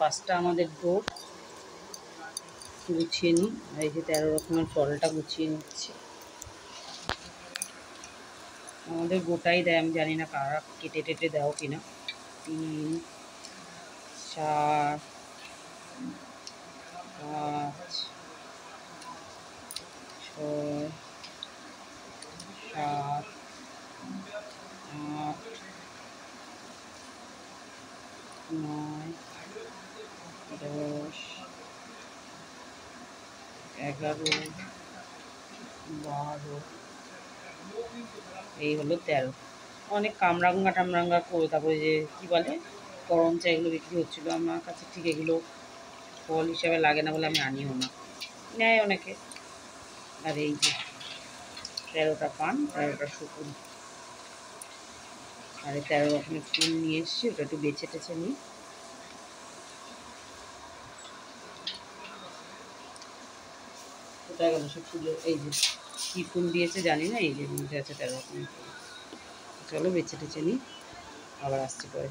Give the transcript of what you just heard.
পাঁচটা আমাদের ডোর গুছিয়ে নিই। আর এই যে 13 রকমের ফলটা গুছিয়ে নিচ্ছে। আমাদের গোটাই দেয়, আমি জানি না কারা কেটে টেটে দাও কিনা। 3, 4, 5, 6, 7, 8, 9, 10, 11, 12, এই হলো 13। অনেক কামরাঙ্গা টামরাঙ্গা করে তারপরে যে কী বলে করমচা, এগুলো বিক্রি হচ্ছিলো। আমার কাছে ঠিক এগুলো ফল হিসাবে লাগে না বলে আমি আনিও না, নেয় অনেকে। আর এই যে 13টা পান, 13টা শুকুন, আর 13 রকমের ফুল নিয়ে এসেছি। ওটা একটু বেছে টেছে নিই। কোথায় গেল সব ফুল? এই যে কী ফুল দিয়েছে জানি না, এই যে মধ্যে আছে 13 রকমের ফুল। চলো বেছে টেছে নিই, আবার আসছি পরে।